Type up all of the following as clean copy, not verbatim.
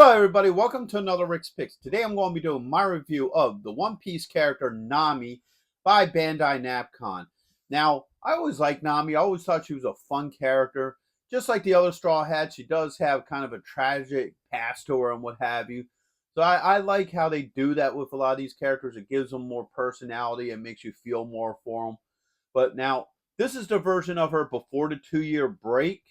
Hello everybody, welcome to another Rick's Picks. Today I'm going to be doing my review of the One Piece character Nami by Bandai Namco. Now, I always liked Nami. I always thought she was a fun character. Just like the other Straw Hats, she does have kind of a tragic past to her and what have you. So I like how they do that with a lot of these characters. It gives them more personality and makes you feel more for them. But now, this is the version of her before the 2-year break.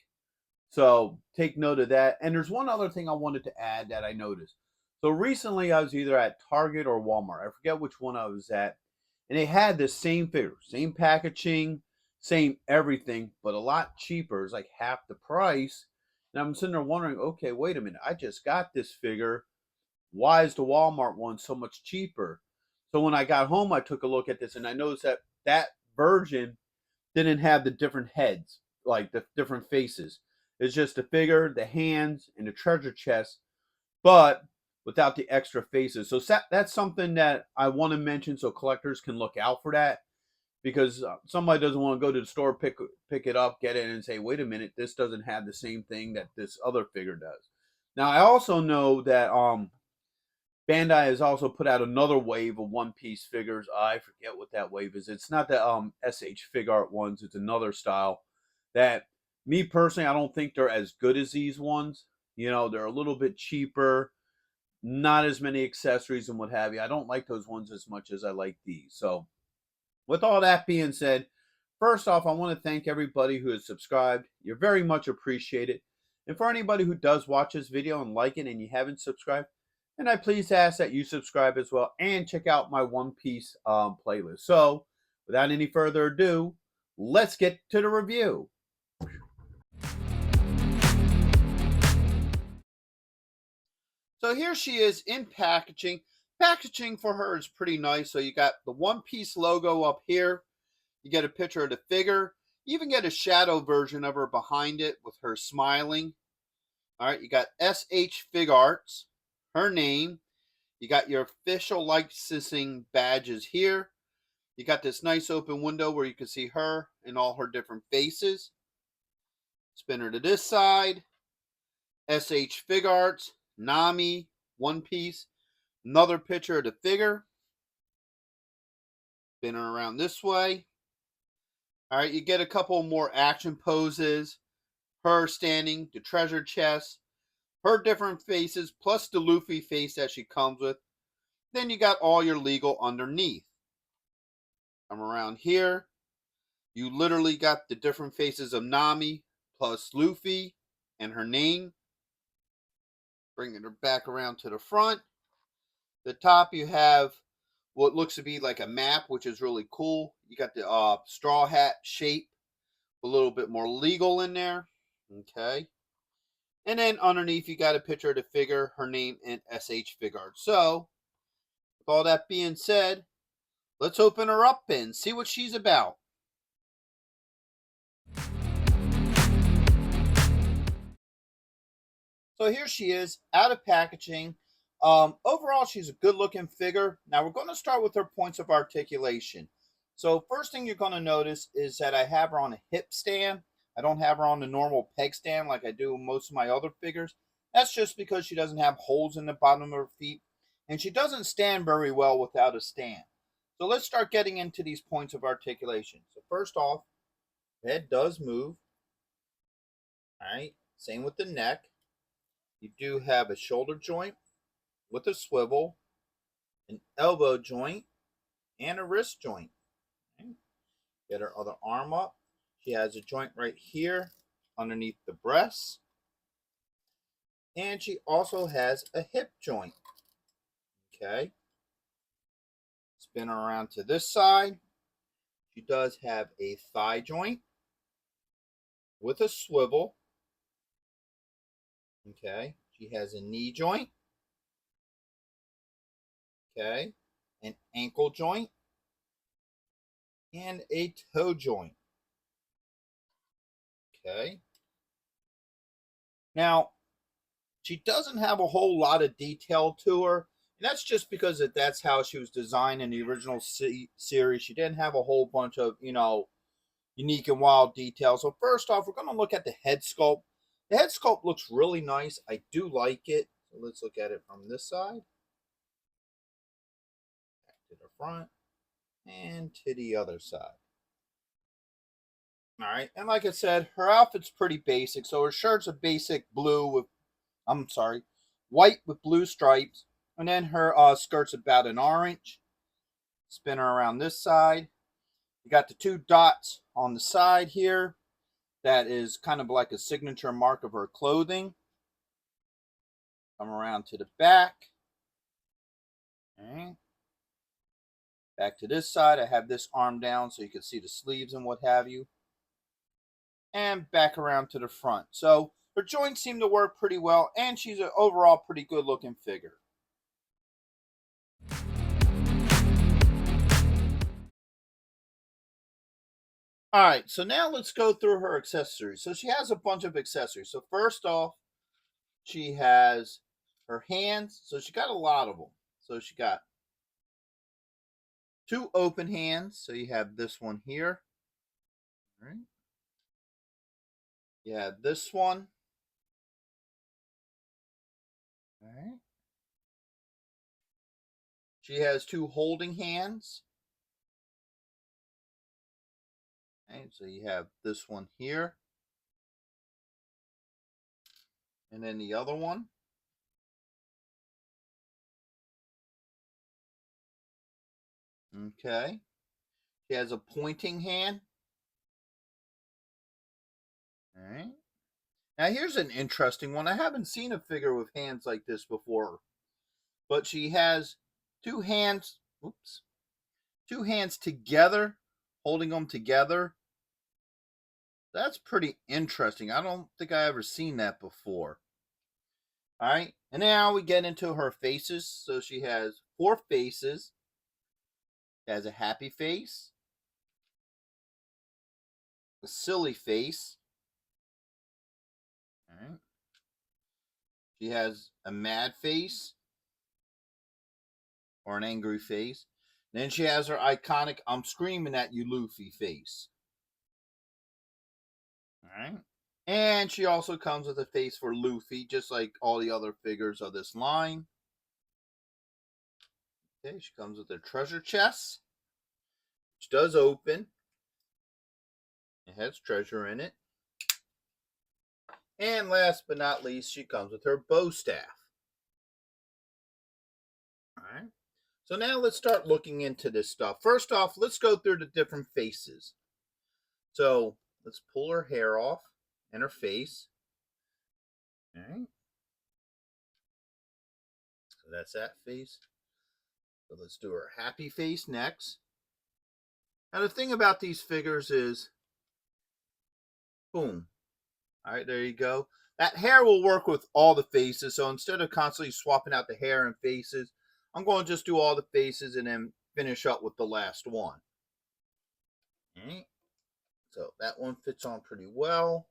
So take note of that. And there's one other thing I wanted to add that I noticed. So recently I was either at Target or Walmart. I forget which one I was at. And they had the same figure, same packaging, same everything, but a lot cheaper. It's like half the price. And I'm sitting there wondering, okay, wait a minute. I just got this figure. Why is the Walmart one so much cheaper? So when I got home, I took a look at this and I noticed that that version didn't have the different heads, like the different faces. It's just the figure, the hands, and the treasure chest, but without the extra faces. So that's something that I want to mention so collectors can look out for that. Because somebody doesn't want to go to the store, pick it up, get it, and say, wait a minute, this doesn't have the same thing that this other figure does. Now, I also know that Bandai has also put out another wave of One Piece figures. I forget what that wave is. It's not the S.H.Figuarts ones. It's another style that, me personally, I don't think they're as good as these ones. You know, they're a little bit cheaper, not as many accessories and what have you. I don't like those ones as much as I like these. So, with all that being said, first off, I want to thank everybody who has subscribed. You're very much appreciated. And for anybody who does watch this video and like it and you haven't subscribed, and I please ask that you subscribe as well and check out my One Piece playlist. So, without any further ado, let's get to the review. So here she is in packaging. Packaging for her is pretty nice. So you got the One Piece logo up here. You get a picture of the figure. You even get a shadow version of her behind it with her smiling. All right, you got S.H.Figuarts, her name. You got your official licensing badges here. You got this nice open window where you can see her and all her different faces. Spin her to this side. S.H.Figuarts, Nami, One Piece. Another picture of the figure. Spin her around this way. All right, you get a couple more action poses. Her standing, the treasure chest, her different faces, plus the Luffy face that she comes with. Then you got all your legal underneath. Come around here. You literally got the different faces of Nami, plus Luffy, and her name. Bringing her back around to the front. The top you have what looks to be like a map, which is really cool. You got the straw hat shape, a little bit more legal in there. Okay. And then underneath you got a picture of the figure, her name, and S.H.Figuarts. So, with all that being said, let's open her up and see what she's about. So here she is, out of packaging. Overall, she's a good-looking figure. Now, we're going to start with her points of articulation. So first thing you're going to notice is that I have her on a hip stand. I don't have her on the normal peg stand like I do with most of my other figures. That's just because she doesn't have holes in the bottom of her feet. And she doesn't stand very well without a stand. So let's start getting into these points of articulation. So first off, the head does move. All right, same with the neck. You do have a shoulder joint with a swivel, an elbow joint, and a wrist joint. Okay. Get her other arm up. She has a joint right here underneath the breast. And she also has a hip joint. Okay. Spin her around to this side. She does have a thigh joint with a swivel. Okay. She has a knee joint. Okay. An ankle joint. And a toe joint. Okay. Now, she doesn't have a whole lot of detail to her. And that's just because that's how she was designed in the original series. She didn't have a whole bunch of, unique and wild details. So first off, we're going to look at the head sculpt. The head sculpt looks really nice. I do like it. So let's look at it from this side. Back to the front. And to the other side. All right. And like I said, her outfit's pretty basic. So her shirt's a basic blue with, white with blue stripes. And then her skirt's about an orange. Spin her around this side. You got the 2 dots on the side here. That is kind of like a signature mark of her clothing. Come around to the back. Okay. Back to this side. I have this arm down so you can see the sleeves and what have you. And back around to the front. So her joints seem to work pretty well, and she's an overall pretty good looking figure. All right, so now let's go through her accessories. So she has a bunch of accessories. So first off, she has her hands. So she got a lot of them. So she got 2 open hands. So you have this one here. All right. You have this one. All right. She has 2 holding hands. Okay, so you have this one here. And then the other one. Okay. She has a pointing hand. All right. Now here's an interesting one. I haven't seen a figure with hands like this before. But she has 2 hands, 2 hands together, holding them together. That's pretty interesting. I don't think I ever seen that before. All right. And now we get into her faces. So she has 4 faces. She has a happy face, a silly face. All right. She has a mad face or an angry face. Then she has her iconic "I'm screaming at you, Luffy" face. All right. And she also comes with a face for Luffy, just like all the other figures of this line. Okay, she comes with a treasure chest, which does open. It has treasure in it. And last but not least, she comes with her bow staff. All right. So now let's start looking into this stuff. First off, let's go through the different faces. So let's pull her hair off and her face. All right. So that's that face. So let's do her happy face next. Now the thing about these figures is, boom. All right, there you go. That hair will work with all the faces. So instead of constantly swapping out the hair and faces, I'm going to just do all the faces and then finish up with the last one. All right. So that one fits on pretty well.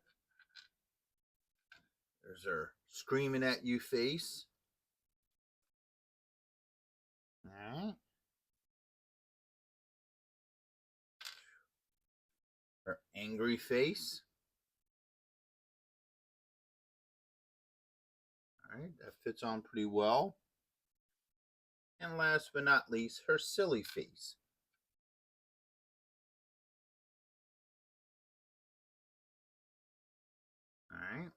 There's her screaming at you face. All right. Her angry face. All right, that fits on pretty well. And last but not least, her silly face. All right.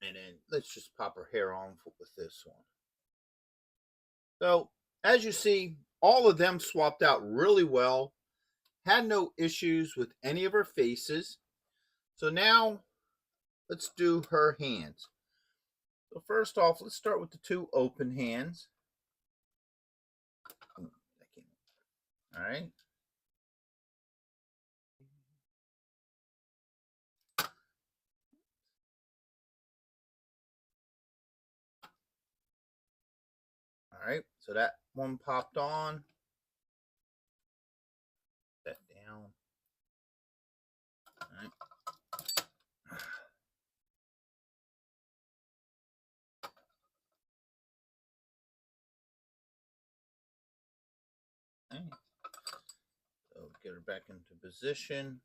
And then let's just pop her hair on with this one. So, as you see, all of them swapped out really well. Had no issues with any of her faces. So now, let's do her hands. So first off, let's start with the 2 open hands. All right. All right. So that one popped on. That down. All right. Okay. So get her back into position.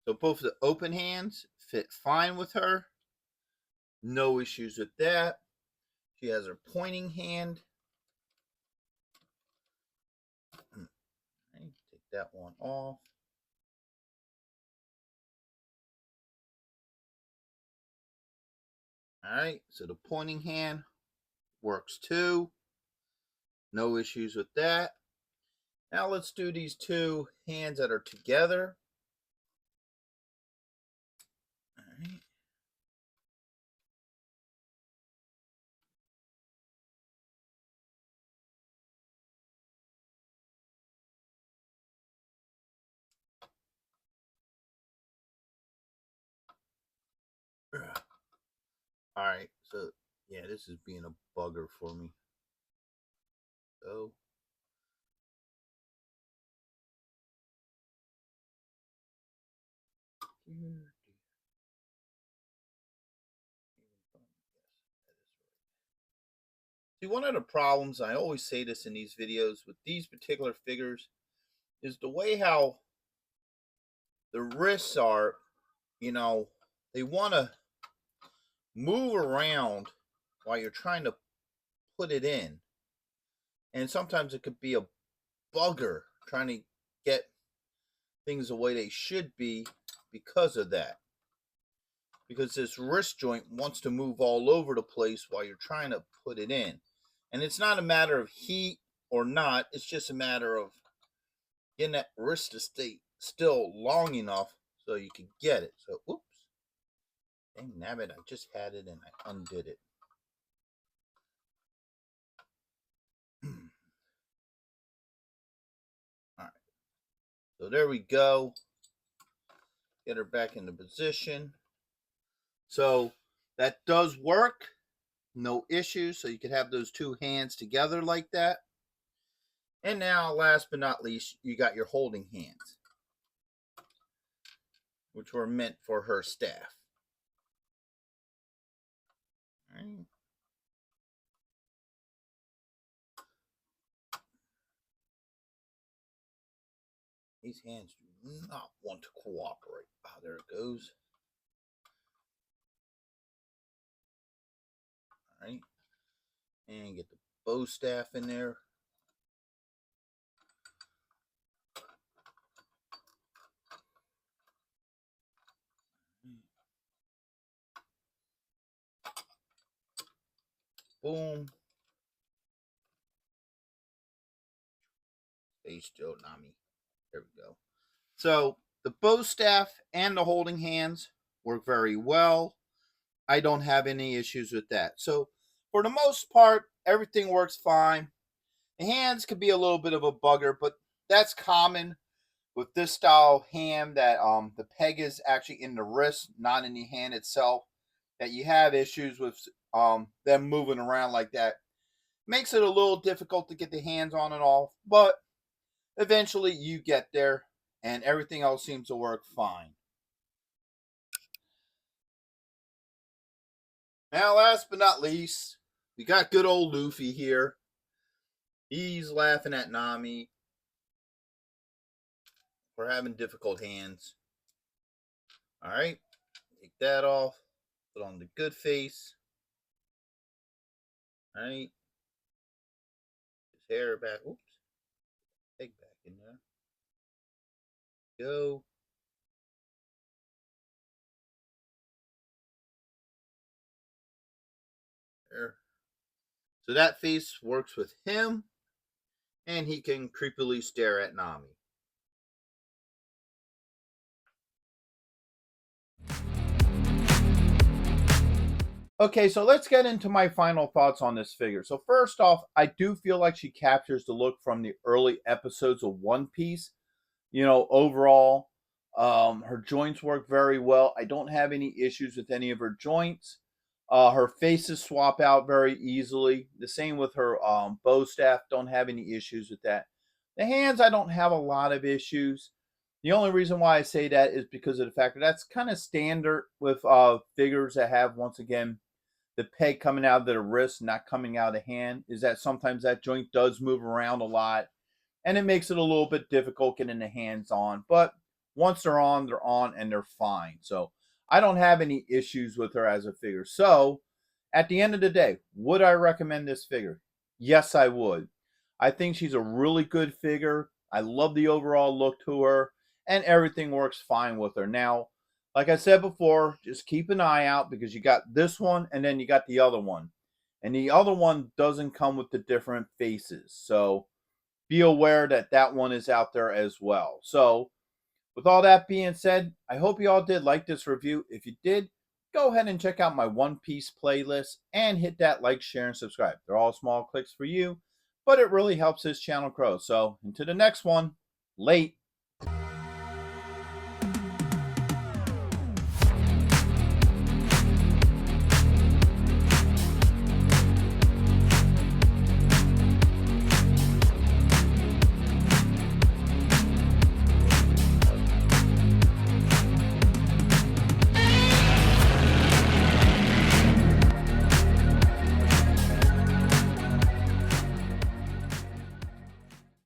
So both the open hands fit fine with her. No issues with that. She has her pointing hand. Okay, take that one off. Alright, so the pointing hand works too. No issues with that. Now let's do these two hands that are together. Alright. Alright, so yeah, this is being a bugger for me. So see, one of the problems, I always say this in these videos with these particular figures, is the way how the wrists are, they want to move around while you're trying to put it in. And sometimes it could be a bugger trying to get things the way they should be because of that. Because this wrist joint wants to move all over the place while you're trying to put it in. And it's not a matter of heat or not, it's just a matter of getting that wrist to stay still long enough so you can get it. So, oops. Dang nabbit, I just had it and I undid it. Alright. So there we go. Get her back into position. So that does work. No issues. So you can have those two hands together like that. And now, last but not least, you got your holding hands, which were meant for her staff. All right. These hands do not want to cooperate. Ah, there it goes. All right. And get the bow staff in there. Boom. Stay still, Nami. There we go. So the bow staff and the holding hands work very well. I don't have any issues with that. So for the most part, everything works fine. The hands could be a little bit of a bugger, but that's common with this style hand that the peg is actually in the wrist, not in the hand itself. That you have issues with them moving around like that. Makes it a little difficult to get the hands on and off, but eventually you get there and everything else seems to work fine. Now, last but not least, we got good old Luffy here. He's laughing at Nami for having difficult hands. Alright, take that off. Put on the good face. Alright. His hair back. Oops. Take back in there. Go. There. So that face works with him. And he can creepily stare at Nami. Okay, so let's get into my final thoughts on this figure. So first off, I do feel like she captures the look from the early episodes of One Piece. Overall, her joints work very well. I don't have any issues with any of her joints. Her faces swap out very easily. The same with her bow staff. Don't have any issues with that. The hands, I don't have a lot of issues. The only reason why I say that is because of the fact that that's kind of standard with figures that have, once again, the peg coming out of the wrist, not coming out of the hand, is that sometimes that joint does move around a lot, and it makes it a little bit difficult getting the hands on. But once they're on, and they're fine. So I don't have any issues with her as a figure. So At the end of the day, would I recommend this figure? Yes, I would. I think she's a really good figure. I love the overall look to her, and everything works fine with her. Now, like I said before, just keep an eye out because you got this one and then you got the other one. And the other one doesn't come with the different faces. So be aware that that one is out there as well. So, with all that being said, I hope you all did like this review. If you did, go ahead and check out my One Piece playlist and hit that like, share, and subscribe. They're all small clicks for you, but it really helps this channel grow. So, until the next one, late.